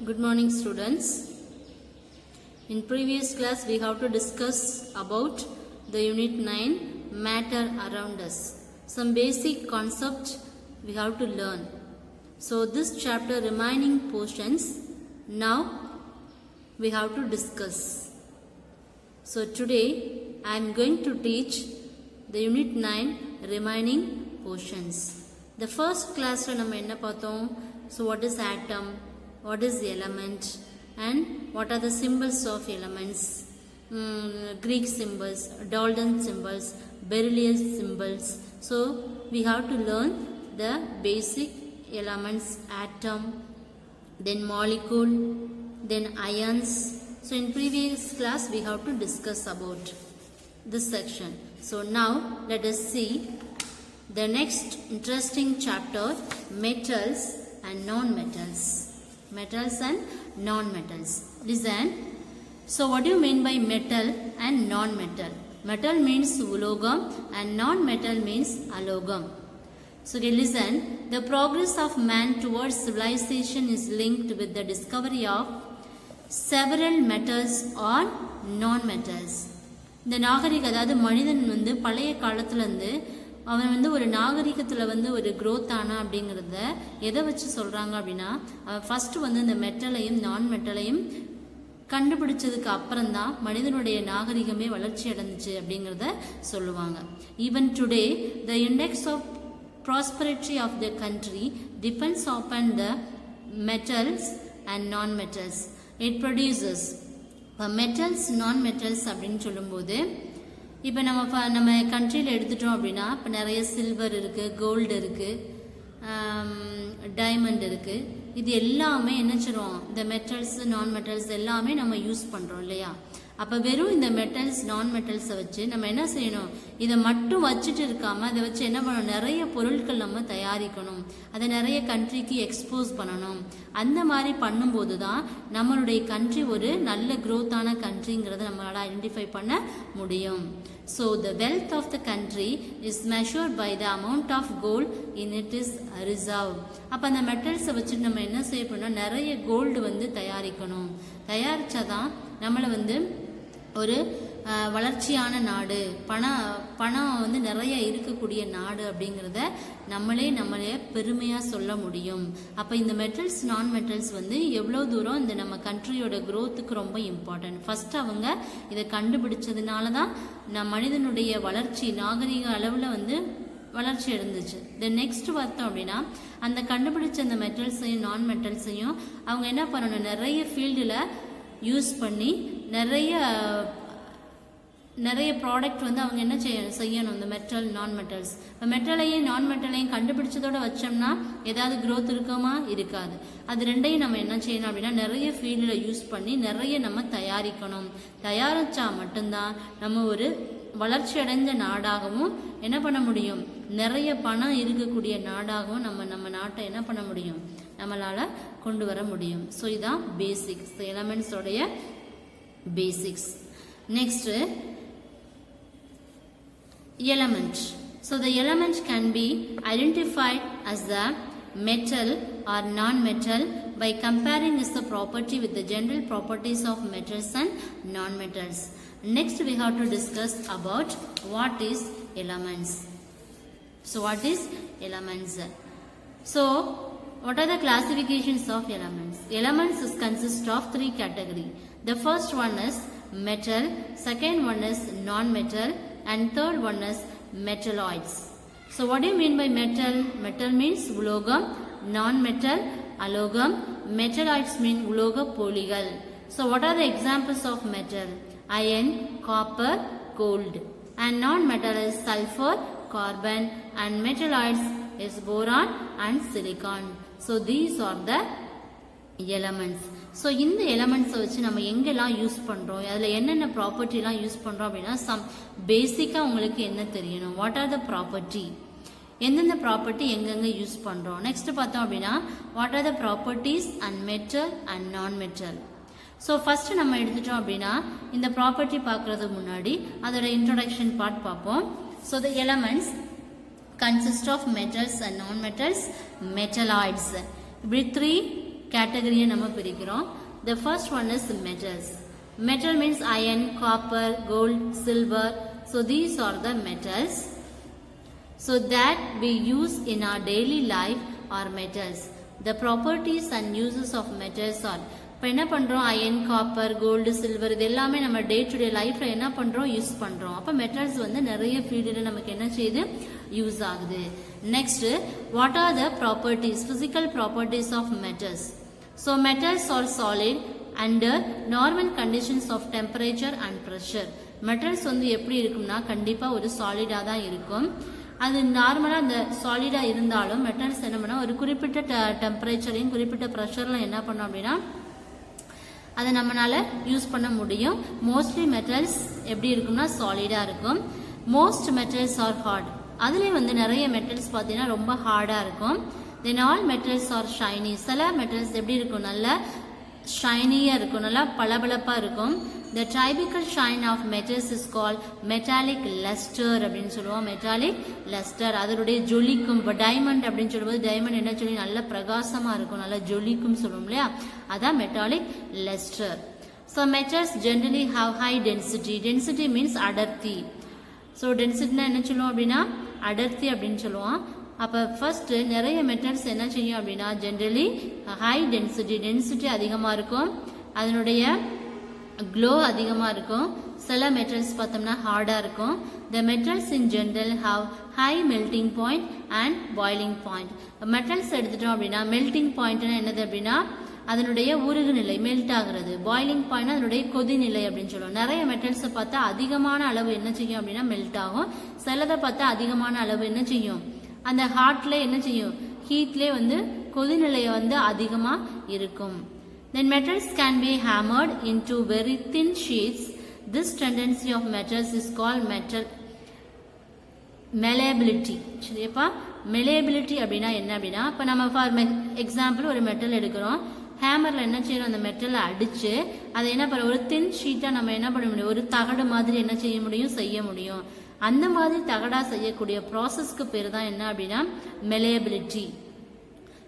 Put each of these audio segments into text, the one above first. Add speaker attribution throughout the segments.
Speaker 1: Good morning students. In previous class we have to discuss about the unit 9 matter around us. Some basic concepts we have to learn. So this chapter remaining portions now we have to discuss. So today I am going to teach the unit 9 remaining portions. The first class la nama enna paathom. So what is atom? What is the element and what are the symbols of elements, Greek symbols, Dalton symbols, Beryllius symbols. So we have to learn the basic elements, atom, then molecule, then ions. So in previous class we have to discuss about this section. So now let us see the next interesting chapter, metals and non-metals. Metals and non-metals. Listen. So what do you mean by metal and non-metal? Metal means ulogam and non-metal means alogam. So listen. The progress of man towards civilization is linked with the discovery of several metals or non-metals. இந்த நாகரிக அதாவது மனிதன் பழைய காலத்துலேருந்து அவன் ஒரு நாகரிகத்தில் ஒரு growth ஆனா அப்படிங்கிறத எதை வச்சு சொல்கிறாங்க அப்படின்னா ஃபஸ்ட்டு இந்த மெட்டலையும் நான் மெட்டலையும் கண்டுபிடிச்சதுக்கு அப்புறம்தான் மனிதனுடைய நாகரிகமே வளர்ச்சி அடைஞ்சிச்சு அப்படிங்கிறத சொல்லுவாங்க. Even today the index of prosperity of the country depends on the metals and non metals it produces. இப்போ மெட்டல்ஸ் நான் மெட்டல்ஸ் அப்படின்னு சொல்லும்போது இப்போ நம்ம கண்ட்ரியில் எடுத்துட்டோம் அப்படின்னா இப்போ நிறைய சில்வர் இருக்குது, கோல்டு இருக்குது, டைமண்ட் இருக்குது. இது எல்லாமே என்ன சொல்லுவோம், இந்த மெட்டல்ஸ் நான் மெட்டல்ஸ் எல்லாமே நம்ம யூஸ் பண்ணுறோம் இல்லையா. அப்போ வெறும் இந்த மெட்டல்ஸ் நான் மெட்டல்ஸை வச்சு நம்ம என்ன செய்யணும், இதை மட்டும் வச்சுட்டு இருக்காமல் அதை வச்சு என்ன பண்ணணும், நிறைய பொருட்கள் நம்ம தயாரிக்கணும், அதை நிறைய கண்ட்ரிக்கு எக்ஸ்போஸ் பண்ணணும். அந்த மாதிரி பண்ணும்போது தான் நம்மளுடைய கண்ட்ரி ஒரு நல்ல க்ரோத்தான கண்ட்ரிங்கிறத நம்மளால் ஐடென்டிஃபை பண்ண முடியும். So the wealth of the country is measured by the amount of gold in it is reserve. அப்போ அந்த மெட்டல்ஸை வச்சுட்டு நம்ம என்ன செய்ய பண்ணோம், நிறைய கோல்டு தயாரிக்கணும். தயாரித்தாதான் நம்மளை ஒரு வளர்ச்சியான நாடு, பணம் நிறைய இருக்கக்கூடிய நாடு அப்படிங்கிறத நம்மளே பெருமையாக சொல்ல முடியும். அப்போ இந்த மெட்டல்ஸ் நான் மெட்டல்ஸ் எவ்வளோ தூரம் இந்த நம்ம கண்ட்ரியோட க்ரோத்துக்கு ரொம்ப இம்பார்ட்டன்ட். ஃபர்ஸ்ட் அவங்க இதை கண்டுபிடிச்சதுனால தான் மனிதனுடைய வளர்ச்சி நாகரிக அளவில் வளர்ச்சி அடைந்துச்சு. தென் நெக்ஸ்ட் பார்த்தோம் அப்படின்னா அந்த கண்டுபிடிச்ச அந்த மெட்டல்ஸையும் நான் மெட்டல்ஸையும் அவங்க என்ன பண்ணணும், நிறைய ஃபீல்டில் யூஸ் பண்ணி நிறைய ப்ராடக்ட் அவங்க என்ன செய்யணும், இந்த மெட்டல் நான் மெட்டல்ஸ். இப்போ மெட்டலையும் நான் மெட்டலையும் கண்டுபிடிச்சதோட வச்சோம்னா ஏதாவது க்ரோத் இருக்குமா, இருக்காது. அது ரெண்டையும் நம்ம என்ன செய்யணும் அப்படின்னா நிறைய ஃபீல்டில் யூஸ் பண்ணி நிறைய நம்ம தயாரிக்கணும். தயாரித்தா மட்டும்தான் நம்ம ஒரு வளர்ச்சி அடைஞ்ச நாடாகவும் என்ன பண்ண முடியும், நிறைய பணம் இருக்கக்கூடிய நாடாகவும் நம்ம நாட்டை என்ன பண்ண முடியும், நம்மளால் கொண்டு வர முடியும். ஸோ இதுதான் பேசிக்ஸ், எலமெண்ட்ஸோடைய basics. Next element. So the element can be identified as the metal or non-metal by comparing its property with the general properties of metals and non-metals. Next we have to discuss about what is elements. So what is elements? So what are the classifications of elements? Elements consist of three categories. The first one is metal, second one is non-metal, and third one is metalloids. So what do you mean by metal? Metal means ulogam, non-metal alogam, metalloids mean uloga polygal. So what are the examples of metal? Iron, copper, gold. And non-metal is sulfur, carbon, and metalloids is boron and silicon. So these are the elements. So இந்த எலமெண்ட்ஸை வச்சு நம்ம எங்கெல்லாம் use பண்ணுறோம், அதில் என்னென்ன ப்ராப்பர்ட்டிலாம் use பண்ணுறோம் அப்படின்னா பேசிக்காக உங்களுக்கு என்ன தெரியணும், வாட் ஆர் த ப்ராப்பர்ட்டி, எந்தெந்த ப்ராப்பர்ட்டி எங்கெங்கே யூஸ் பண்ணுறோம். நெக்ஸ்ட் பார்த்தோம் அப்படின்னா what are the properties and metal and நான் மெட்டல். ஸோ ஃபஸ்ட்டு நம்ம எடுத்துட்டோம் அப்படின்னா இந்த ப்ராப்பர்ட்டி பார்க்குறதுக்கு முன்னாடி அதோட இன்ட்ரொடக்ஷன் பார்ட் பார்ப்போம். So the elements consist of metals and non-metals, metalloids. இப்படி 3 கேட்டகரியை நம்ம பிரிக்கிறோம். The first one is metals. Metal means iron, copper, gold, silver. So these are the metals. So that we use in our daily life are metals. The properties and uses of metals are இப்போ என்ன பண்ணுறோம், iron, copper, gold, silver இது எல்லாமே நம்ம day to day லைஃப்பில் என்ன பண்ணுறோம், use பண்ணுறோம். அப்போ மெட்டல்ஸ் வந்து நிறைய ஃபீல்டில் நமக்கு என்ன செய்யுது, யூஸ் ஆகுது. Next, what are the properties, physical properties of metals. So metals are solid under normal conditions of temperature and pressure. Metals வந்து எப்படி இருக்கும்னா கண்டிப்பாக ஒரு சாலிடாக தான் இருக்கும். அது நார்மலாக அந்த சாலிடாக இருந்தாலும் மெட்டல்ஸ் என்ன பண்ணால் ஒரு குறிப்பிட்ட டெம்பரேச்சரையும் குறிப்பிட்ட ப்ரெஷர்லாம் என்ன பண்ணோம் அப்படின்னா அதை நம்மளால யூஸ் பண்ண முடியும். மோஸ்ட்லி மெட்டல்ஸ் எப்படி இருக்கும்னா சாலிடாக இருக்கும். Most metals are hard. அதுலேயே வந்து நிறைய மெட்டல்ஸ் பார்த்தீங்கன்னா ரொம்ப ஹார்டாக இருக்கும். Then all metals are shiny. சில மெட்டல்ஸ் எப்படி இருக்கும், நல்லா ஷைனியாக இருக்கும், நல்லா பளபளப்பாக இருக்கும். The typical shine of metals is called metallic luster அப்படின்னு சொல்லுவோம். மெட்டாலிக் லஸ்டர் அதனுடைய ஜொலிக்கும். இப்போ டைமண்ட் அப்படின்னு சொல்லும்போது டைமண்ட் என்ன சொல்லி நல்ல பிரகாசமாக இருக்கும், நல்லா ஜொலிக்கும் சொல்லுவோம் இல்லையா, அதான் metallic lustre. So metals generally have high density. Density means அடர்த்தி. ஸோ டென்சிட்டினா என்ன சொல்லுவோம் அப்படின்னா அடர்த்தி அப்படின்னு சொல்லுவோம். அப்போ ஃபர்ஸ்ட் நிறைய மெட்டல்ஸ் என்ன செய்யும் அப்படின்னா ஜென்ரலி ஹை டென்சிட்டி, டென்சிட்டி அதிகமாக இருக்கும், அதனுடைய க்ளோ அதிகமாக இருக்கும். சில மெட்டல்ஸ் பார்த்தோம்னா ஹார்டாக இருக்கும். த metals in general have high melting point and boiling point. Metals எடுத்துட்டோம் அப்படின்னா மெல்டிங் பாயிண்ட்னா என்னது அப்படின்னா அதனுடைய உருகு நிலை, மெல்ட் ஆகுறது. பாய்லிங் பாயிண்ட் அதனுடைய கொதிநிலை அப்படின்னு சொல்லுவோம். நிறைய மெட்டல்ஸை பார்த்தா அதிகமான அளவு என்ன செய்யும் அப்படின்னா மெல்ட் ஆகும். சிலதை பார்த்தா அதிகமான அளவு என்ன செய்யும், அந்த ஹார்ட்ல என்ன செய்யும், ஹீட்லேயே வந்து கொதிநிலையை வந்து அதிகமாக இருக்கும். Then metals can be hammered into very thin sheets. This tendency of metals is called metal malleability. சரிப்பா, malleability அப்படின்னா என்ன அப்படின்னா இப்போ நம்ம ஃபார் எக்ஸாம்பிள் ஒரு மெட்டல் எடுக்கிறோம், ஹேமரில் என்ன செய்யணும், அந்த மெட்டலை அடித்து அதை என்ன பண்ண ஒரு தின் ஷீட்டாக நம்ம என்ன பண்ண முடியும், ஒரு தகடு மாதிரி என்ன செய்ய முடியும், செய்ய முடியும். அந்த மாதிரி தகடாக செய்யக்கூடிய ப்ராசஸ்க்கு பேர் தான் என்ன அப்படின்னா malleability.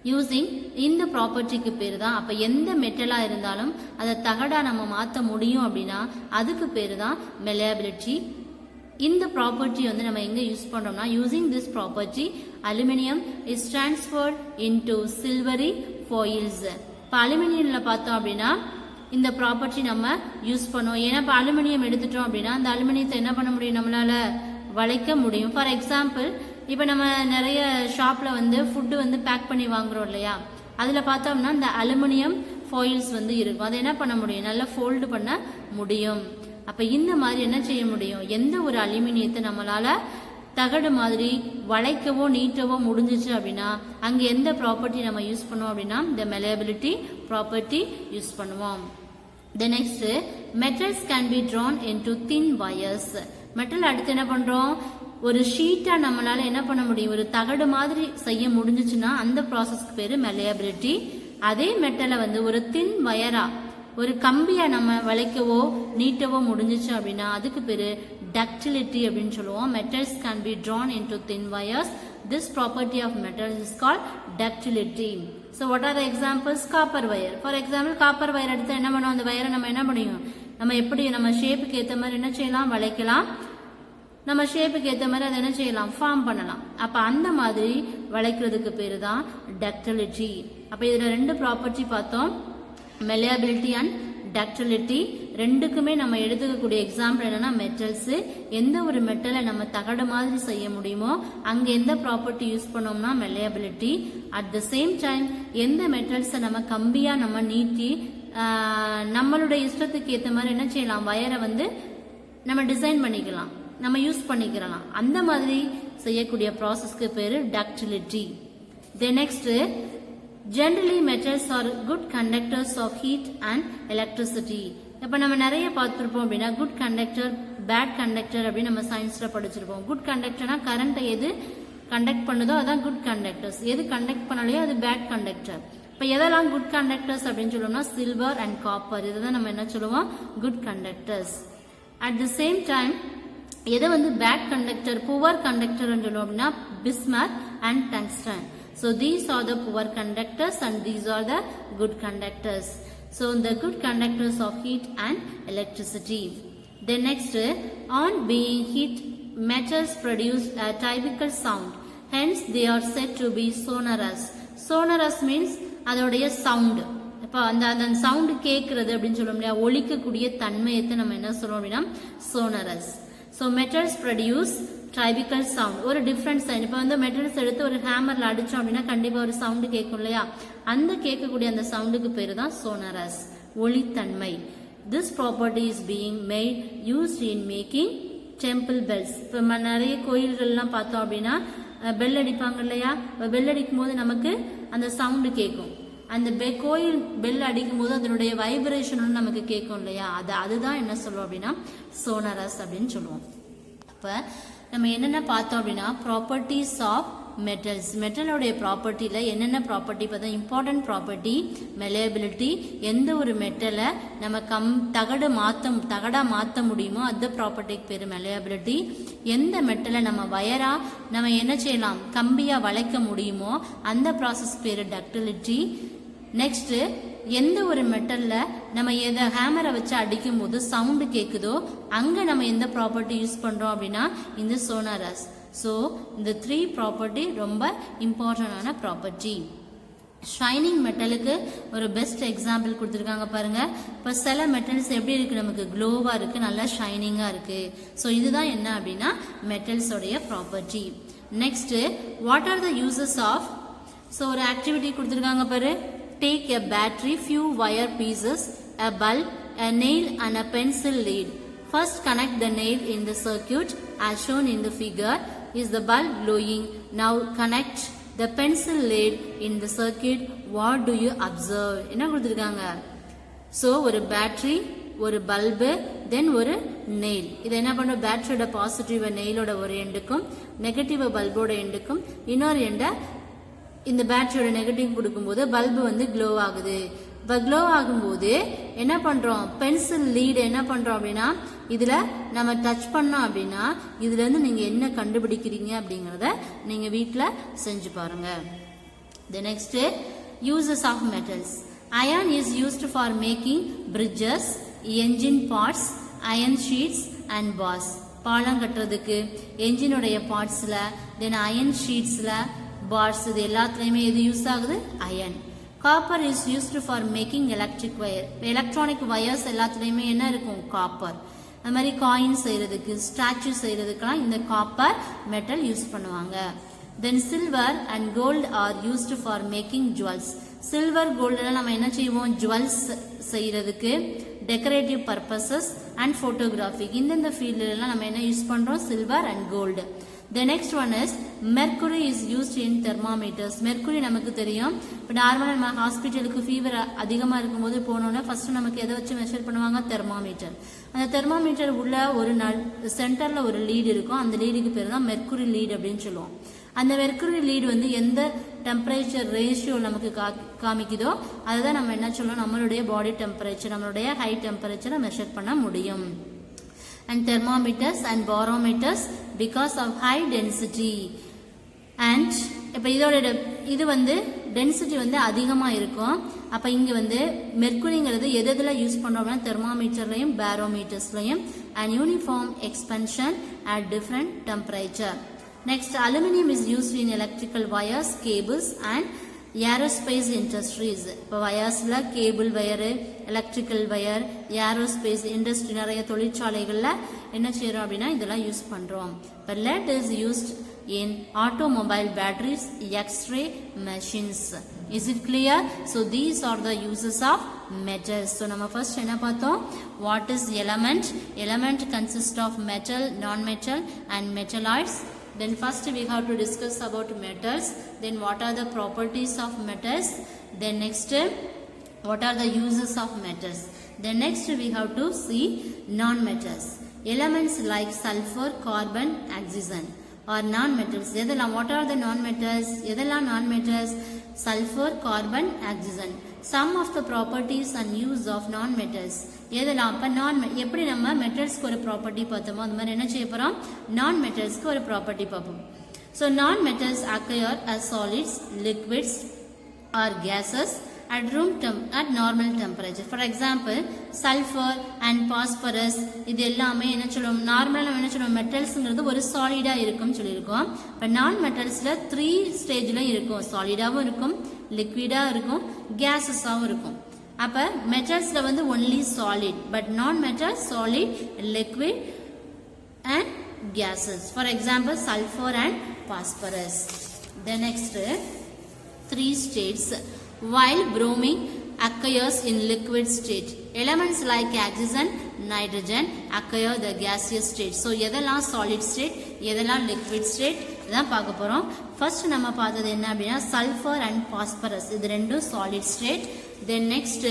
Speaker 1: யூஸிங் இந்த ப்ராப்பர்ட்டிக்கு பேர் தான். அப்போ எந்த மெட்டலாக இருந்தாலும் அதை தகடாக நம்ம மாற்ற முடியும் அப்படின்னா அதுக்கு பேர் தான் மெலியபிலிட்டி. இந்த ப்ராப்பர்ட்டி வந்து நம்ம எங்கே யூஸ் பண்ணுறோம்னா using this property aluminium is transferred into silvery foils. இப்போ அலுமினியமில் பார்த்தோம் அப்படின்னா இந்த ப்ராப்பர்ட்டி நம்ம யூஸ் பண்ணுவோம். ஏன்னா இப்போ அலுமினியம் எடுத்துட்டோம் அப்படின்னா அந்த அலுமினியத்தை என்ன பண்ண முடியும், நம்மளால வளைக்க முடியும். ஃபார் எக்ஸாம்பிள் இப்போ நம்ம நிறைய ஷாப்பில் வந்து ஃபுட்டு வந்து பேக் பண்ணி வாங்குறோம் இல்லையா, அதில் பார்த்தோம்னா இந்த அலுமினியம் ஃபாயில்ஸ் வந்து இருக்கும். அதை என்ன பண்ண முடியும், நல்லா ஃபோல்டு பண்ண முடியும். அப்போ இந்த மாதிரி என்ன செய்ய முடியும், எந்த ஒரு அலுமினியத்தை நம்மளால தகடு மாதிரி வளைக்கவோ நீட்டவோ முடிஞ்சிச்சு அப்படின்னா அங்கே எந்த ப்ராப்பர்ட்டி நம்ம யூஸ் பண்ணுவோம் அப்படின்னா இந்த malleability ப்ராப்பர்ட்டி யூஸ் பண்ணுவோம். The next, metals can be drawn into thin wires. Metal அடுத்து என்ன பண்ணுறோம், ஒரு ஷீட்டாக நம்மளால என்ன பண்ண முடியும், ஒரு தகடு மாதிரி செய்ய முடிஞ்சிச்சுன்னா அந்த ப்ராசஸ்க்கு பேர் malleability. அதே மெட்டலை வந்து ஒரு தின் வயரா ஒரு கம்பியை நம்ம வளைக்கவோ நீட்டவோ முடிஞ்சிச்சு அப்படின்னா அதுக்கு பேர் ductility அப்படின்னு சொல்லுவோம். Metals can be drawn into thin wires. This property of metals is called ductility. So what are the examples? Copper wire. For example, copper wire எடுத்து என்ன பண்ணுவோம், அந்த வயரை நம்ம என்ன பண்ணியும், நம்ம எப்படி நம்ம ஷேப்புக்கு ஏற்ற மாதிரி என்ன செய்யலாம், வளைக்கலாம். நம்ம ஷேப்புக்கு ஏற்ற மாதிரி அதை என்ன செய்யலாம், ஃபார்ம் பண்ணலாம். அப்போ அந்த மாதிரி வளைக்கிறதுக்கு பேர் தான் டக்டிலிட்டி. அப்போ இதில் ரெண்டு ப்ராப்பர்ட்டி பார்த்தோம், malleability அண்ட் டக்டிலிட்டி. ரெண்டுக்குமே நம்ம எடுத்துக்கக்கூடிய எக்ஸாம்பிள் என்னன்னா மெட்டல்ஸு. எந்த ஒரு மெட்டலை நம்ம தகடு மாதிரி செய்ய முடியுமோ அங்கே எந்த ப்ராப்பர்ட்டி யூஸ் பண்ணோம்னா malleability. At the same time எந்த மெட்டல்ஸை நம்ம கம்பியாக நம்ம நீட்டி நம்மளுடைய இஷ்டத்துக்கு ஏற்ற மாதிரி என்ன செய்யலாம், வயரை வந்து நம்ம டிசைன் பண்ணிக்கலாம், நம்ம யூஸ் பண்ணிக்கலாம். அந்த மாதிரி செய்யக்கூடிய ப்ராசஸ்க்கு பேர் ductility. The next, generally metals are good conductors of heat and electricity. இப்போ நம்ம நிறைய பார்த்துருப்போம் அப்படின்னா குட் கண்டக்டர், பேட் கண்டக்டர் அப்படின்னு நம்ம சயின்ஸில் படிச்சிருப்போம். குட் கண்டக்டர்னா கரண்ட்டை எது கண்டக்ட் பண்ணுதோ அதான் குட் கண்டக்டர்ஸ், எது கண்டக்ட் பண்ணலையோ அது பேட் கண்டக்டர். இப்போ எதெல்லாம் குட் கண்டக்டர்ஸ் அப்படின்னு சொல்லுவோம்னா சில்வர் அண்ட் காப்பர், இதுதான் நம்ம என்ன சொல்லுவோம், good conductors. At the same time எதை வந்து பேட் கண்டக்டர், புவர் கண்டக்டர் சொல்லுவோம் அப்படின்னா bismuth and tungsten. So these are the poor conductors and these are the good conductors. So the good conductors of heat and electricity. Then next, on being heat, metals produce a typical sound. Hence they are said to be sonorous. Sonorous means அதோடைய sound. இப்போ அந்த sound கேட்கறது அப்படின்னு சொல்லுவோம் இல்லையா, ஒலிக்கக்கூடிய தன்மையத்தை நம்ம என்ன சொல்லுவோம் அப்படின்னா sonorous. So metals produce typical sound. ஒரு டிஃப்ரெண்ட் சவுண்ட். இப்போ வந்து மெட்டல்ஸ் எடுத்து ஒரு ஹேமர்ல அடிச்சோம் அப்படின்னா கண்டிப்பா ஒரு சவுண்ட் கேட்கும் இல்லையா, அந்த கேட்கக்கூடிய அந்த சவுண்டுக்கு பேரு தான் sonorous, ஒலித்தன்மை. This property is being made used in making temple bells. இப்போ நிறைய கோயில்கள்லாம் பார்த்தோம் அப்படின்னா பெல் அடிப்பாங்க இல்லையா, பெல் அடிக்கும் போது நமக்கு அந்த சவுண்டு கேட்கும். அந்த கோயில் பெல் அடிக்கும் போது அதனுடைய வைப்ரேஷனும் நமக்கு கேட்கும் இல்லையா, அதுதான் என்ன சொல்லுவோம் அப்படின்னா sonorous அப்படின்னு சொல்லுவோம். அப்ப நம்ம என்னென்ன பார்த்தோம் அப்படின்னா ப்ராப்பர்ட்டிஸ் ஆஃப் மெட்டல்ஸ். மெட்டலோடைய ப்ராப்பர்ட்டியில் என்னென்ன ப்ராப்பர்ட்டி பார்த்தா, இம்பார்ட்டன்ட் ப்ராப்பர்ட்டி மெலியபிலிட்டி. எந்த ஒரு மெட்டலை நம்ம தகடா மாற்ற முடியுமோ அந்த ப்ராப்பர்ட்டிக்கு பேர் மெலியபிலிட்டி. எந்த மெட்டலை நம்ம என்ன செய்யலாம், கம்பியா வளைக்க முடியுமோ அந்த ப்ராசஸ் பேர் டக்டிலிட்டி. நெக்ஸ்ட், எந்த ஒரு மெட்டல்ல நம்ம எதை ஹேமரை வச்சு அடிக்கும் போது சவுண்டு கேட்குதோ அங்க நம்ம எந்த ப்ராப்பர்ட்டி யூஸ் பண்றோம் அப்படின்னா இந்த sonorous. ஸோ இந்த 3 ப்ராப்பர்ட்டி ரொம்ப இம்பார்ட்டன்டான ப்ராப்பர்ட்டி. ஷைனிங் மெட்டலுக்கு ஒரு பெஸ்ட் எக்ஸாம்பிள் கொடுத்துருக்காங்க பாருங்க. இப்போ சில மெட்டல்ஸ் எப்படி இருக்கு, நமக்கு க்ளோவா இருக்கு, நல்லா ஷைனிங்கா இருக்கு. ஸோ இதுதான் என்ன அப்படின்னா மெட்டல்ஸோடைய property. Next, what are the uses of. So ஒரு ஆக்டிவிட்டி கொடுத்துருக்காங்க பாரு. Take a battery, few wire pieces, a bulb, a nail and a pencil lead. First connect the nail in the circuit as shown in the figure. Is the bulb glowing? Now connect the pencil lead in the circuit. What do you observe? என்ன கொடுத்திருக்காங்க? So ஒரு battery, ஒரு bulb, தென் ஒரு nail. இதை என்ன பண்ணும், பேட்டரியோட positive நெயிலோட ஒரு எண்டுக்கும் negative பல்போட எண்டுக்கும் இன்னொரு எண்டை இந்த பேட்டரியோட நெகட்டிவ் கொடுக்கும்போது பல்பு வந்து க்ளோ ஆகுது. இப்போ க்ளோ ஆகும்போது என்ன பண்றோம், பென்சில் லீடு என்ன பண்றோம் அப்படின்னா இதுல நம்ம டச் பண்ணோம் அப்படின்னா இதுல இருந்து நீங்க என்ன கண்டுபிடிக்கிறீங்க அப்படிங்கறத நீங்க வீட்டுல செஞ்சு பாருங்க. The next, uses of metals. Iron is used for making bridges, engine parts, iron sheets and bars. பாலம் கட்டுறதுக்கு என்ஜினுடைய பார்ட்ஸ்ல, தென் அயன் ஷீட்ஸ்ல, பார்ஸ், இது எல்லாத்துலயுமே எது யூஸ் ஆகுது, iron. Copper is used for making electric wire. Electronic wires எல்லாத்துலயுமே என்ன இருக்கும், காப்பர். அது மாதிரி காயின் செய்யறதுக்கு, ஸ்டாச்சு செய்யறதுக்கெல்லாம் இந்த காப்பர் மெட்டல் யூஸ் பண்ணுவாங்க. Then silver and gold are used for making jewels. Silver கோல்டுல நம்ம என்ன செய்வோம், ஜுவல்ஸ் செய்யறதுக்கு, டெக்கரேட்டிவ் பர்பசஸ் அண்ட் போட்டோகிராஃபி. இந்தந்த ஃபீல்டுல எல்லாம் நம்ம என்ன யூஸ் பண்றோம், silver and gold. The next one is mercury is used in thermometers. mercury நமக்கு தெரியும். இப்போ நார்மலா நம்ம ஹாஸ்பிட்டலுக்கு ஃபீவர் அதிகமா இருக்கும்போது போனோம்னா ஃபர்ஸ்ட் நமக்கு எதை வச்சு மெஷர் பண்ணுவாங்க, தெர்மாமீட்டர். அந்த தெர்மாமீட்டர் உள்ள ஒரு சென்டர்ல ஒரு லீட் இருக்கும். அந்த லீடுக்கு பேர் தான் மெர்க்குரி லீட் அப்படின்னு சொல்லுவோம். அந்த மெர்க்குரி லீட் வந்து எந்த டெம்பரேச்சர் ரேஷியோ நமக்கு காமிக்குதோ அதுதான் நம்ம என்ன சொல்லணும், நம்மளுடைய பாடி டெம்பரேச்சர், நம்மளுடைய ஹை டெம்பரேச்சரை மெஷர் பண்ண முடியும். And thermometers and barometers because of high density. And இப்போ இதோட இது வந்து டென்சிட்டி வந்து அதிகமா இருக்கும். அப்ப இங்க வந்து மெர்க்குரிங்கிறது எதுல யூஸ் பண்றோம்னா தெர்மாமீட்டர்லயும் பாரோமீட்டர்ஸ்லயும், and uniform expansion at different temperature. Next, aluminum is used in electrical wires, cables and aerospace industries. இப்போ வயர்ஸில் cable wire, electrical wire, aerospace industry, நிறைய தொழிற்சாலைகளில் என்ன செய்கிறோம் அப்படின்னா இதெல்லாம் யூஸ் பண்ணுறோம். இப்போ lead is used in automobile batteries, X ray machines. Is it clear? So these are the uses of metals. So நம்ம ஃபர்ஸ்ட் என்ன பார்த்தோம், what is element. Element consist of metal, non metal and metalloids. Then first we have to discuss about metals. Then what are the properties of metals. Then next what are the uses of metals. Then next we have to see non-metals. Elements like sulfur, carbon, oxygen are non-metals. What are the non-metals? Non-metals, sulfur, carbon, oxygen. Some of the properties and use of non-metals. எப்படி நம்ம மெட்டல்ஸ்க்கு ஒரு property பார்த்தோமோ அது மாதிரி என்ன செய்ய போறோம், நான் மெட்டல்ஸ்க்கு ஒரு ப்ராப்பர்ட்டி பார்ப்போம். So non-metals occur as solids, liquids or gases at at normal temperature. For example, sulfur and phosphorus இது எல்லாமே என்ன சொல்லுவோம், நார்மலா நம்ம என்ன சொல்லுவோம், மெட்டல்ஸ்ங்கிறது ஒரு சாலிடா இருக்கும்னு சொல்லியிருக்கோம். இப்போ நான் மெட்டல்ஸ்ல 3 ஸ்டேஜ்ல இருக்கும். சாலிடாவும் இருக்கும், லிக்விடா இருக்கும், கேஸஸாவும் இருக்கும். அப்ப மெட்டல்ஸ்ல வந்து ஒன்லி சாலிட், பட் நான் metal solid, liquid and gases. For example, sulfur and phosphorus. The next 3 states. While bromine occurs in liquid state, elements like oxygen, nitrogen occur the gaseous state. So எதெல்லாம் solid state, எதெல்லாம் liquid state இதான் பார்க்க போறோம். First நம்ம பார்த்தது என்ன அப்படின்னா sulfur and phosphorus, இது ரெண்டும் solid state. Then next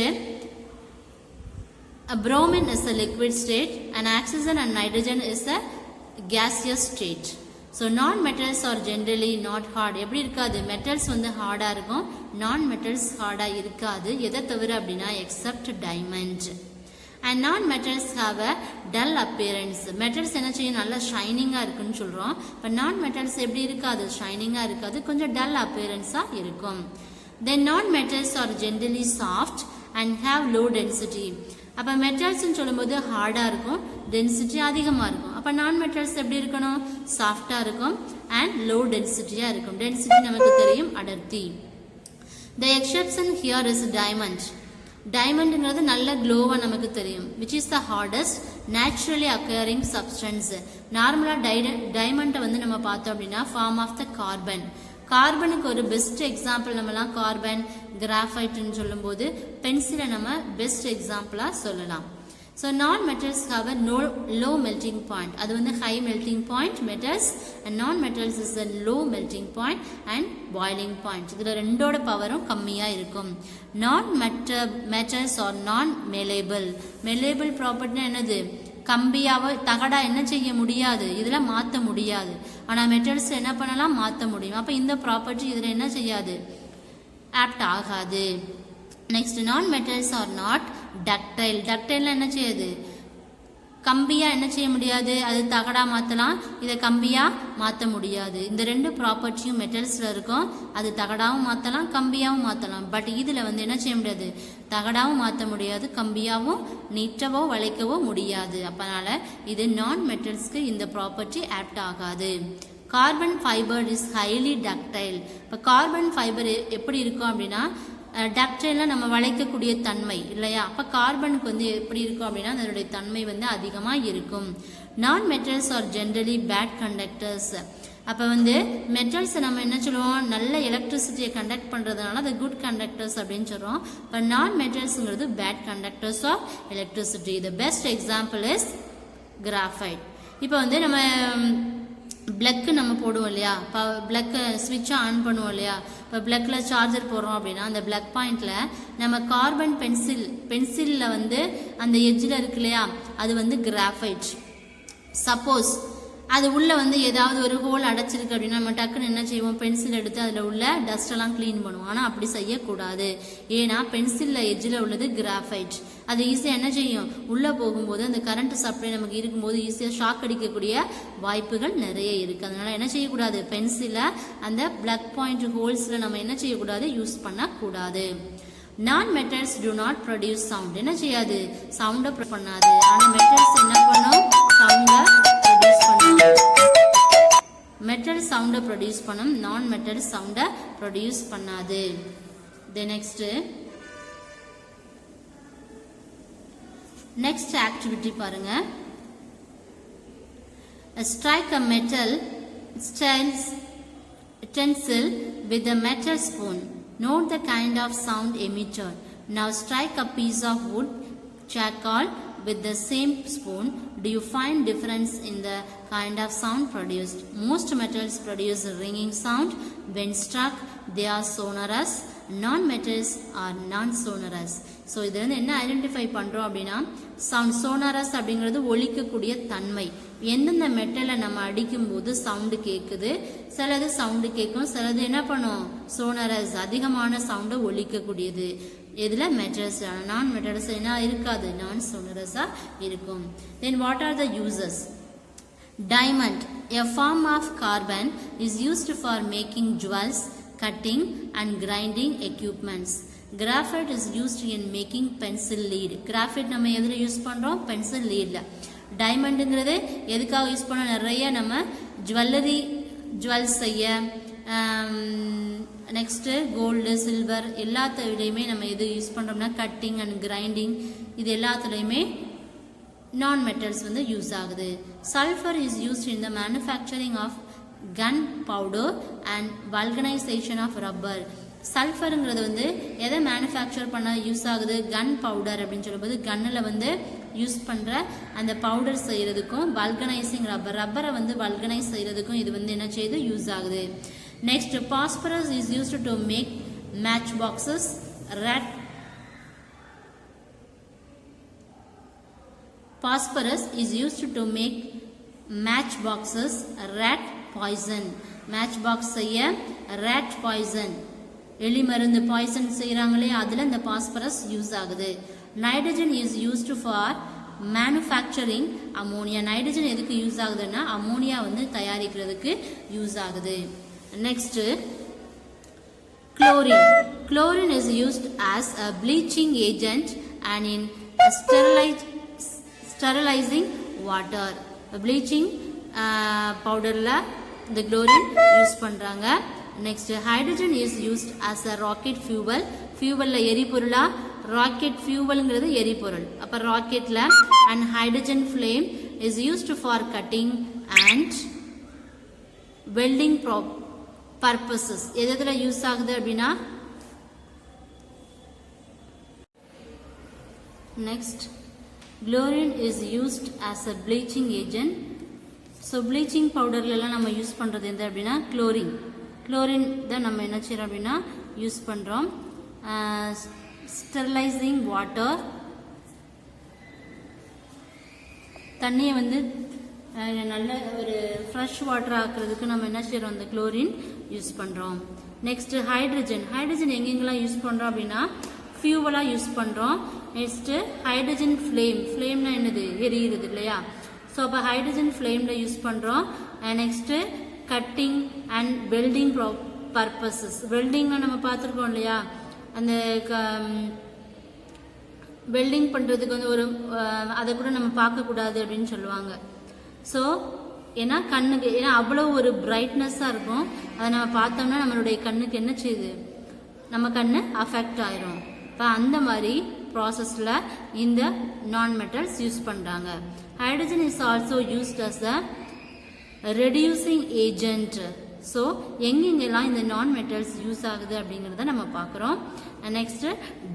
Speaker 1: a bromine is a liquid state and oxygen and nitrogen is a gaseous state. So non-metals are generally not hard. எப்படி இருக்காது, மெட்டல்ஸ் வந்து ஹார்டா இருக்கும், non-metals ஹார்டா இருக்காது. எதை தவிர அப்படின்னா except diamond. And non-metals have a dull appearance. Metals என்ன செய்யும், நல்லா ஷைனிங்கா இருக்குன்னு சொல்றோம். but non-metals எப்படி இருக்காது, ஷைனிங்கா இருக்காது, கொஞ்சம் dull appearance-ஆ இருக்கும். Then non-metals are generally soft and have low density. அப்ப மெட்டல்ஸ்னு சொல்லும்போது ஹார்டா இருக்கும், டென்சிட்டி அதிகமா இருக்கும். அப்ப நான் மெட்டல்ஸ் எப்படி இருக்கணும், சாஃப்டா இருக்கும் and low density-யா இருக்கும். டென்சிட்டி நமக்கு தெரியும், அடர்த்தி. The exception here is diamond. டைமண்ட்ங்கிறது நல்ல க்ளோவா நமக்கு தெரியும். which is the hardest naturally occurring substance. நார்மலா டைமண்டை வந்து நம்ம பார்த்தோம் அப்படின்னா ஃபார்ம் ஆஃப் த கார்பன். கார்பனுக்கு ஒரு பெஸ்ட் எக்ஸாம்பிள் நம்மலாம் கார்பன், கிராஃபைட்னு சொல்லும்போது பென்சிலை நம்ம பெஸ்ட் எக்ஸாம்பிளா சொல்லலாம். ஸோ நான் metals have a low melting point. அது வந்து high melting point metals, and non metals is a low melting point and boiling point. இதில் ரெண்டோட பவரும் கம்மியாக இருக்கும். நான் மெட்டல்ஸ் ஆர் நான் மெலேபிள். மெலேபிள் ப்ராப்பர்ட்டினா என்னது, கம்பியாவோ தகடா என்ன செய்ய முடியாது, இதுல மாற்ற முடியாது. ஆனா மெட்டல்ஸ் என்ன பண்ணலாம், மாற்ற முடியும். அப்ப இந்த ப்ராப்பர்ட்டி இதுல என்ன செய்யாது, ஆப்ட் ஆகாது. நெக்ஸ்ட் நான் metals R not ductile. Ductile என்ன செய்யுது, கம்பியா என்ன செய்ய முடியாது, அது தகடா மாற்றலாம், இதை கம்பியா மாற்ற முடியாது. இந்த ரெண்டு ப்ராப்பர்ட்டியும் மெட்டல்ஸ்ல இருக்கும். அது தகடாவும் மாற்றலாம், கம்பியாவும் மாற்றலாம். பட் இதுல வந்து என்ன செய்ய முடியாது, தகடாவும் மாற்ற முடியாது, கம்பியாவும் நீட்டவோ வளைக்கவோ முடியாது. அப்பனால இது நான் மெட்டல்ஸ்க்கு இந்த ப்ராப்பர்ட்டி ஆப்ட் ஆகாது. Carbon fibre is highly ductile. இப்போ கார்பன் ஃபைபர் எப்படி இருக்கும் அப்படின்னா டக்டைல்னா நம்ம வளைக்கக்கூடிய தன்மை இல்லையா. அப்போ கார்பனுக்கு வந்து எப்படி இருக்கும் அப்படின்னா அதனுடைய தன்மை வந்து அதிகமாக இருக்கும். Non metals are generally bad conductors. அப்போ வந்து மெட்டல்ஸை நம்ம என்ன சொல்லுவோம், நல்ல எலக்ட்ரிசிட்டியை கண்டக்ட் பண்ணுறதுனால அது குட் கண்டக்டர்ஸ் அப்படின்னு சொல்கிறோம். இப்போ நான் மெட்டல்ஸுங்கிறது bad conductors of electricity. The best example is graphite. இப்போ வந்து நம்ம பிளக்கு நம்ம போடுவோம் இல்லையா, இப்போ பிளக்கு ஸ்விட்சை ஆன் பண்ணுவோம் இல்லையா. இப்போ பிளக்கில் சார்ஜர் போடுறோம் அப்படின்னா அந்த பிளக் பாயிண்டில் நம்ம கார்பன் பென்சிலில் வந்து அந்த எட்ஜில் இருக்கு இல்லையா, அது வந்து கிராஃபைட். சப்போஸ் அது உள்ள வந்து ஏதாவது ஒரு ஹோல் அடைச்சிருக்கு அப்படின்னா நம்ம டக்குன்னு என்ன செய்வோம், பென்சில் எடுத்து அதில் உள்ள டஸ்ட் எல்லாம் கிளீன் பண்ணுவோம். ஆனால் அப்படி செய்யக்கூடாது. ஏன்னா பென்சிலில் எட்ஜில் உள்ளது கிராஃபைட். அது ஈஸியாக என்ன செய்யும், உள்ளே போகும்போது அந்த கரண்ட் சப்ளை நமக்கு இருக்கும்போது ஈஸியாக ஷாக் அடிக்கக்கூடிய வாய்ப்புகள் நிறைய இருக்குது. அதனால என்ன செய்யக்கூடாது, பென்சிலை அந்த பிளக் பாயிண்ட் ஹோல்ஸில் நம்ம என்ன செய்யக்கூடாது, யூஸ் பண்ணக்கூடாது. நான் metals do not produce sound. என்ன செய்யாது, சவுண்டை பண்ணாது. ஆனால் மெட்டல்ஸ் என்ன பண்ணும், சவுண்டை ப்ரொடியூஸ் பண்ணும். மெட்டல் சவுண்டை ப்ரொடியூஸ் பண்ணும், நான் மெட்டல் சவுண்டை ப்ரொடியூஸ் பண்ணாது. நெக்ஸ்ட் ஆக்டிவிட்டி பாருங்க. Strike a metal utensil with a metal spoon. Note the kind of sound emitted. Now strike a piece of wood charcoal with the same spoon. Do you find difference in the kind of sound produced? Most metals produce a ringing sound. When struck, they are sonorous. Non-metals are non-sonorous. So இதில் வந்து என்ன identify பண்ணுறோம் அப்படின்னா sound. சோனாரஸ் அப்படிங்கிறது ஒலிக்கக்கூடிய தன்மை. எந்தெந்த மெட்டலை நம்ம அடிக்கும்போது சவுண்டு கேட்குது, சிலது சவுண்டு கேட்கும், சிலது என்ன பண்ணும், சோனரஸ் அதிகமான சவுண்டை ஒலிக்கக்கூடியது. இதில் மெட்டல்ஸ், நான் மெட்டல்ஸ் என்ன இருக்காது, நான் சோனரஸாக இருக்கும். Then what are the uses? Diamond, a form of carbon, is used for making jewels, cutting and grinding equipments. Graphite is used in making pencil lead. Graphite நம்ம எதுல யூஸ் பண்றோம்? pencil leadல. Diamondங்கிறது எதுக்காக use பண்ண? நிறைய நம்ம ஜுவல்ஸ் செய்ய, next gold silver எல்லாத்தையுமே நம்ம எது யூஸ் பண்றோம்னா கட்டிங் அண்ட் கிரைண்டிங், இது எல்லாத்துலயுமே நான் மெட்டல்ஸ் வந்து யூஸ் ஆகுது. Sulphur is used in the manufacturing of gun powder and vulcanisation of rubber. சல்ஃபருங்கிறது வந்து எதை மேனுஃபேக்சர் பண்ண யூஸ் ஆகுது? கன் பவுடர் அப்படின்னு சொல்லும்போது கன்னில் வந்து யூஸ் பண்ணுற அந்த பவுடர் செய்கிறதுக்கும் வல்கனைசிங் ரப்பரை வந்து வல்கனைஸ் செய்கிறதுக்கும் இது வந்து என்ன செய்யுது? யூஸ் ஆகுது. Next, phosphorus is used to make match boxes, Phosphorus is used to make matchboxes, rat poison. Matchbox செய்ய rat poison, எலி மருந்து பாய்சன் செய்கிறாங்களே அதில் இந்த பாஸ்பரஸ் யூஸ் ஆகுது. Nitrogen is used for manufacturing ammonia. Nitrogen எதுக்கு யூஸ் ஆகுதுன்னா அமோனியா வந்து தயாரிக்கிறதுக்கு யூஸ் ஆகுது. Next, chlorine. Chlorine is used as a bleaching agent and in sterilising water. Bleaching பவுடரில் இந்த குளோரின் யூஸ் பண்ணுறாங்க. Next, hydrogen is used as a rocket fuel. ஃபியூவலில் எரிபொருளா? ராக்கெட் ஃபியூவலுங்கிறது எரிபொருள். அப்போ ராக்கெட்டில். And hydrogen flame is used for cutting and welding purposes. எதில் யூஸ் ஆகுது அப்படின்னா next, chlorine is used as a bleaching agent. So bleaching பவுடர்லாம் நம்ம யூஸ் பண்ணுறது எது அப்படின்னா குளோரின். குளோரின் தான் நம்ம என்ன செய்கிறோம் அப்படின்னா யூஸ் பண்ணுறோம். ஸ்டெரிலைசிங் வாட்டர், தண்ணியை வந்து நல்ல ஒரு ஃப்ரெஷ் வாட்டர் ஆக்குறதுக்கு நம்ம என்ன செய்கிறோம்? அந்த குளோரின் யூஸ் பண்ணுறோம். Next, hydrogen. ஹைட்ரஜன் எங்கெங்கெல்லாம் யூஸ் பண்ணுறோம் அப்படின்னா ஃபியூவலாக யூஸ் பண்ணுறோம். Next hydrogen flame. ஃப்ளேம்னா என்னது? எரியுறது இல்லையா? ஸோ அப்போ ஹைட்ரஜன் ஃப்ளேமில் யூஸ் பண்ணுறோம். Next cutting and welding purposes. வெல்டிங்லாம் நம்ம பார்த்துருக்கோம் இல்லையா? அந்த வெல்டிங் பண்ணுறதுக்கு வந்து ஒரு அதை கூட நம்ம பார்க்கக்கூடாது அப்படின்னு சொல்லுவாங்க. ஸோ ஏன்னா கண்ணுக்கு, ஏன்னா அவ்வளோ ஒரு பிரைட்னஸ்ஸாக இருக்கும். அதை நம்ம பார்த்தோம்னா நம்மளுடைய கண்ணுக்கு என்ன செய்யுது? நம்ம கண்ணு அஃபெக்ட் ஆயிரும். இப்போ அந்த மாதிரி ப்ராசஸில் இந்த நான் மெட்டல்ஸ் யூஸ் பண்ணுறாங்க. Hydrogen is also used as a reducing agent. So எங்கெங்கெல்லாம் இந்த நான் மெட்டல்ஸ் யூஸ் ஆகுது அப்படிங்கிறத நம்ம பார்க்குறோம். Next,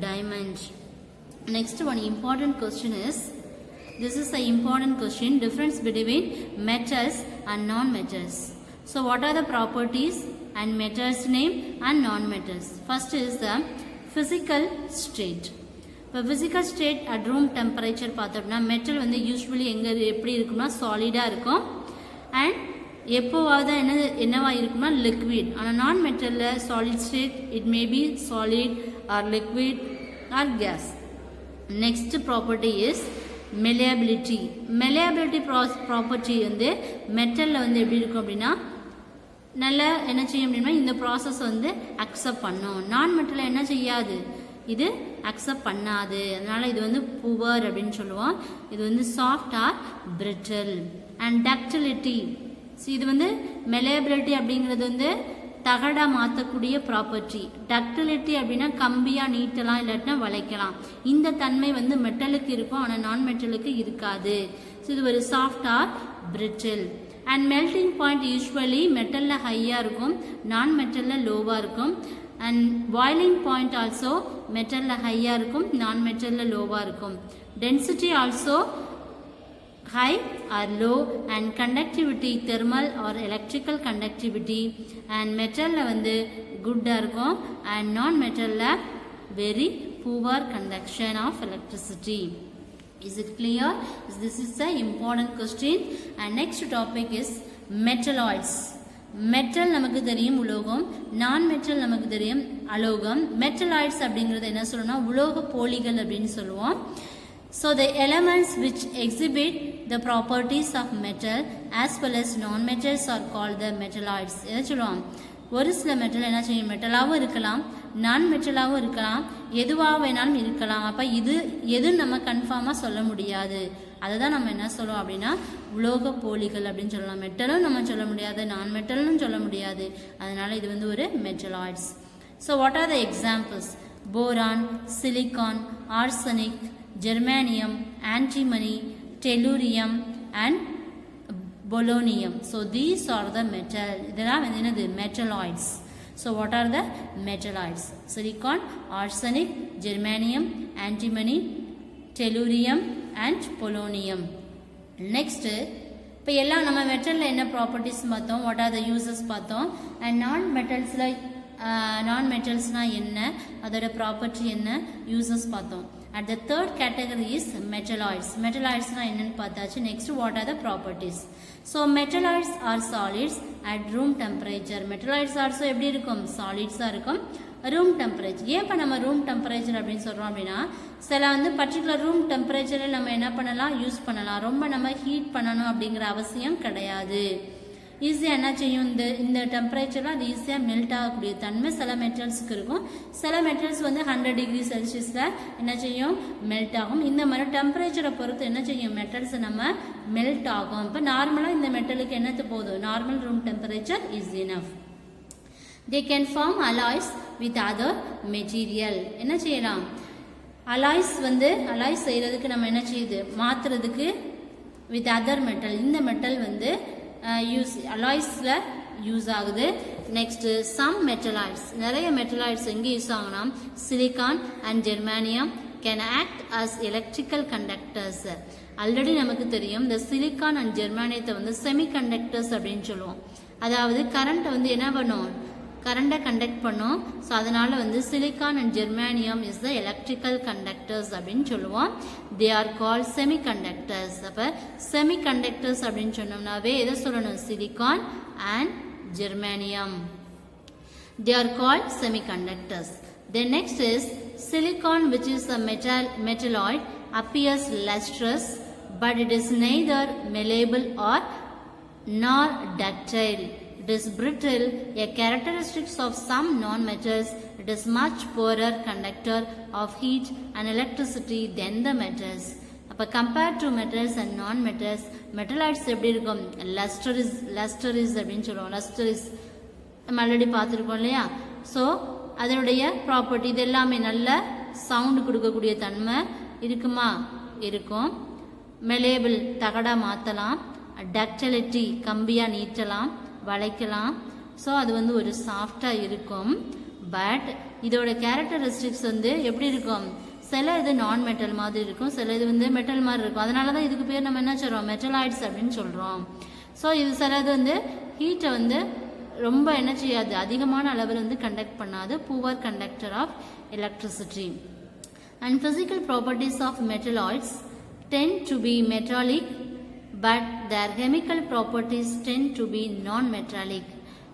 Speaker 1: diamond. Next one important question is, this is an important question, difference between metals and non-metals. So what are the properties and metals name and non-metals? First is the physical state. இப்போ physical state at room temperature பார்த்தோம்னா metal வந்து usually எங்கே எப்படி இருக்கும்னா சாலிடாக இருக்கும். And எப்போவாவது என்னவா இருக்கும்னா லிக்விட். ஆனால் நான் மெட்டலில் solid state, it may be solid or liquid or gas. Next property is malleability. Malleability property வந்து மெட்டலில் வந்து எப்படி இருக்கும் அப்படின்னா நல்லா என்ன செய்யும் அப்படின்னா இந்த ப்ராசஸ் வந்து அக்செப்ட் பண்ணும். நான் மெட்டலில் என்ன செய்யாது? இது அக்செப்ட் பண்ணாது. அதனால இது வந்து புவர் அப்படின்னு சொல்லுவோம். இது வந்து soft or brittle. And ductility. இது வந்து மெலியபிலிட்டி அப்படிங்கிறது வந்து தகடா மாற்றக்கூடிய ப்ராப்பர்ட்டி. டக்டிலிட்டி அப்படின்னா கம்பியாக நீட்டலாம், இல்லாட்டினா வளைக்கலாம். இந்த தன்மை வந்து மெட்டலுக்கு இருக்கும், ஆனால் நான் மெட்டலுக்கு இருக்காது. ஸோ இது ஒரு soft or brittle. And melting point usually மெட்டலில் ஹையாக இருக்கும், நான் மெட்டலில் லோவாக இருக்கும். அண்ட் பாய்லிங் பாயிண்ட் ஆல்சோ மெட்டலில் ஹையாக இருக்கும், நான் மெட்டலில் லோவாக இருக்கும். Density also high or low. and conductivity, thermal or electrical conductivity. and metal வந்து good இருக்கும், and non metal very poor conduction of electricity. Is it clear? This is the important question. and next topic is metalloids. Metal நமக்கு தெரியும் உலோகம், நான் metal நமக்கு தெரியும் அலோகம். Metalloids அப்படிங்கிறது என்ன சொல்லணும்னா உலோக போலிகள் அப்படின்னு சொல்லுவோம். So the elements which exhibit the properties of metal as well as non-metals are called the metalloids. எதை சொல்லுவோம், ஒரு சில மெட்டல் என்ன செய்யும், மெட்டலாகவும் இருக்கலாம், நான் மெட்டலாகவும் இருக்கலாம், எதுவாக வேணாலும் இருக்கலாம். அப்போ எது நம்ம கன்ஃபார்மாக சொல்ல முடியாது. அதை தான் நம்ம என்ன சொல்லுவோம் அப்படின்னா உலோக போலிகள் அப்படின்னு சொல்லலாம். மெட்டலும் நம்ம சொல்ல முடியாது, நான் மெட்டலும் சொல்ல முடியாது. அதனால இது வந்து ஒரு metalloids. So what are the examples? Boron, silicon, arsenic, germanium, antimony, tellurium and polonium. So these are the metal. இதெல்லாம் வந்து என்னது, metalloids. So what are the metalloids? Silicon, arsenic, germanium, antimony, tellurium and polonium. Next, இப்போ எல்லாம் நம்ம மெட்டலில் என்ன properties பார்த்தோம், what are the uses பார்த்தோம். And நான் மெட்டல்ஸ்னால் என்ன, அதோட ப்ராப்பர்ட்டி என்ன, யூசஸ் பார்த்தோம். At the third category is metalloids. Metalloids na enna paathachu. Next, what are the properties? So metalloids are solids at room temperature. Metalloids also எப்படி இருக்கும், solids ஆ இருக்கும், room temperature. ஏன் இப்போ நம்ம room temperature அப்படின்னு சொல்கிறோம் அப்படின்னா, சில வந்து பர்டிகுலர் ரூம் டெம்பரேச்சரில் நம்ம என்ன பண்ணலாம், யூஸ் பண்ணலாம். ரொம்ப நம்ம ஹீட் பண்ணணும் அப்படிங்கிற அவசியம் கிடையாது. ஈஸியாக என்ன செய்யும், இந்த டெம்பரேச்சரில் அது ஈஸியாக மெல்ட் ஆகக்கூடிய தன்மை சில மெட்டல்ஸுக்கு இருக்கும். சில மெட்டல்ஸ் வந்து 100 டிகிரி செல்சியஸில் என்ன செய்யும், மெல்ட் ஆகும். இந்த மாதிரி டெம்பரேச்சரை பொறுத்து என்ன செய்யும், மெட்டல்ஸ் நம்ம மெல்ட் ஆகும். இப்போ நார்மலாக இந்த மெட்டலுக்கு என்னத்து போதும், normal room temperature is enough. They can form alloys with other material. என்ன செய்யலாம், அலாய்ஸ் செய்கிறதுக்கு நம்ம என்ன செய்யுது, மாற்றுறதுக்கு வித் அதர் மெட்டல். இந்த மெட்டல் வந்து அலாய்ஸில் யூஸ் ஆகுது. நெக்ஸ்ட் சம் மெட்டலாய்ட்ஸ், நிறைய மெட்டலாய்ட்ஸ் எங்கே யூஸ் ஆகுனா, silicon and germanium can act as electrical conductors. Already நமக்கு தெரியும், இந்த சிலிக்கான் அண்ட் ஜெர்மானியத்தை வந்து செமி கண்டக்டர்ஸ் அப்படின்னு சொல்லுவோம். அதாவது கரண்ட்டை வந்து என்ன பண்ணும், கரண்டை கண்டக்ட் பண்ணும். ஸோ அதனால வந்து silicon and germanium is the electrical conductors அப்படின்னு சொல்லுவோம். They are call semi conductors. அப்போ செமி கண்டக்டர்ஸ் அப்படின்னு சொன்னோம்னாவே எதை சொல்லணும், silicon and germanium. They are called semiconductors. Then next is silicon, which is a metalloid, appears lustrous, but it is neither malleable nor ductile. It is brittle, a characteristic of some non-metals. It is much poorer conductor of heat and electricity than the metals. அப்போ compared to metals and non-metals, metalloids எப்படி இருக்கும், lustrous அப்படின்னு சொல்லுவோம். lustrous நம்ம already பார்த்துருக்கோம் இல்லையா. So அதனுடைய property இது எல்லாமே நல்ல சவுண்டு கொடுக்கக்கூடிய தன்மை இருக்குமா, இருக்கும். மெலேபிள், தகடா மாற்றலாம். டக்டிலிட்டி, கம்பியாக நீட்டலாம், வளைக்கலாம். ஸோ அது வந்து ஒரு சாஃப்டாக இருக்கும். பட் இதோட கேரக்டரிஸ்டிக்ஸ் வந்து எப்படி இருக்கும், சில இது நான் மெட்டல் மாதிரி இருக்கும், சில இது வந்து மெட்டல் மாதிரி இருக்கும். அதனால தான் இதுக்கு பேர் நம்ம என்ன சொல்கிறோம், மெட்டலாய்ட்ஸ் அப்படின்னு சொல்கிறோம். ஸோ இது சிலது வந்து ஹீட்டை வந்து ரொம்ப என்ன செய்யாது, அதிகமான அளவில் வந்து கண்டக்ட் பண்ணாது, poor conductor of electricity. And physical properties of metalloids tend to be metallic, but their chemical properties tend to be non-metallic.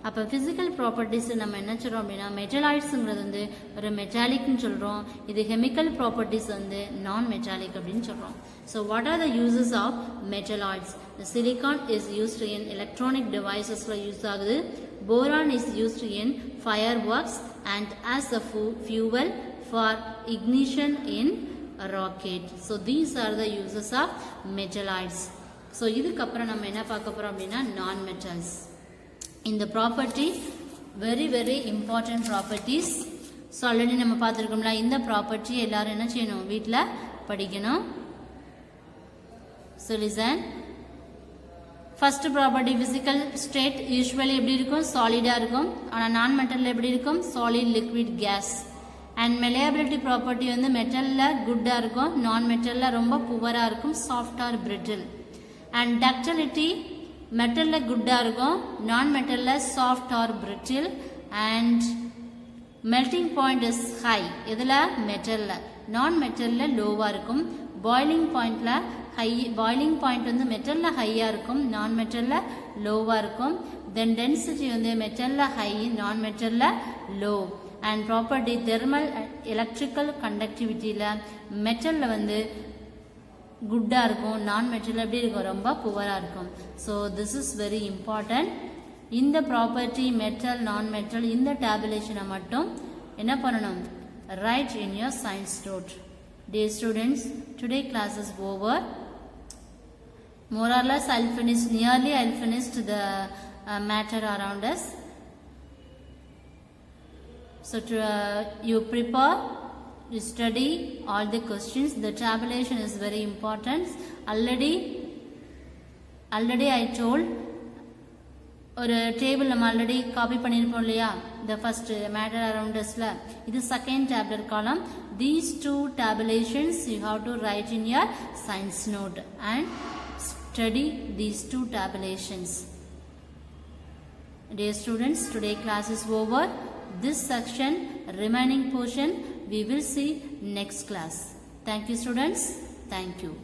Speaker 1: அப்போ ஃபிசிக்கல் ப்ராப்பர்ட்டிஸ் நம்ம என்ன சொல்கிறோம் அப்படின்னா, மெட்டலாய்ட்ஸுங்கிறது வந்து ஒரு மெட்டாலிக்னு சொல்கிறோம். இது கெமிக்கல் ப்ராப்பர்ட்டிஸ் வந்து நான் மெட்டாலிக் அப்படின்னு சொல்கிறோம். So what are the uses of metalloids? Silicon is used in electronic டிவைசஸில் யூஸ் ஆகுது. Boron is used in fire works and as a fuel for ignition in rocket. So these are the uses of metalloids. So இதுக்கப்புறம் நம்ம என்ன பார்க்க போகிறோம் அப்படின்னா, non metals. இந்த property very very important properties. So already நம்ம பார்த்துருக்கோம்ல, இந்த ப்ராப்பர்ட்டி எல்லாரும் என்ன செய்யணும், வீட்டில் படிக்கணும். So listen. First property, physical state usually எப்படி இருக்கும், சாலிடாக இருக்கும். ஆனால் நான் மெட்டலில் எப்படி இருக்கும், solid, liquid, gas. And malleability property வந்து மெட்டலில் குட்டாக இருக்கும், நான் மெட்டலில் ரொம்ப புவராக இருக்கும், சாஃப்டாக, பிரிட்டில். அண்ட் டக்டிலிட்டி மெட்டலில் குட்டாக இருக்கும், நான் மெட்டலில் soft or brittle. And melting point is high, இதில் மெட்டலில், நான் மெட்டலில் லோவாக இருக்கும். பாய்லிங் பாயிண்டில் பாய்லிங் பாயிண்ட் வந்து மெட்டலில் ஹையாக இருக்கும், நான் மெட்டலில் லோவாக இருக்கும். தென் டென்சிட்டி வந்து மெட்டலில் ஹை, நான் மெட்டலில் low. And property thermal electrical கண்டக்டிவிட்டியில் மெட்டலில் வந்து குட்டாக இருக்கும், நான் மெட்டல் எப்படி இருக்கும், ரொம்ப புவராக இருக்கும். So this is very important. இந்த ப்ராப்பர்ட்டி மெட்டல் நான் மெட்டல் இந்த டேபுலேஷனை மட்டும் என்ன பண்ணணும், write in your science note. Dear students, today class is over. More or less I'll finish the matter around us. So you prepare, you study all the questions. The tabulation is very important. Already I told ஒரு table நம்ம already copy பண்ணியிருப்போம் இல்லையா, the first matter around usல, இது second tabular column. These two tabulations you have to write in your science note and study these two tabulations. Dear students, today class is over. This section, remaining portion, we will see next class. Thank you students. Thank you.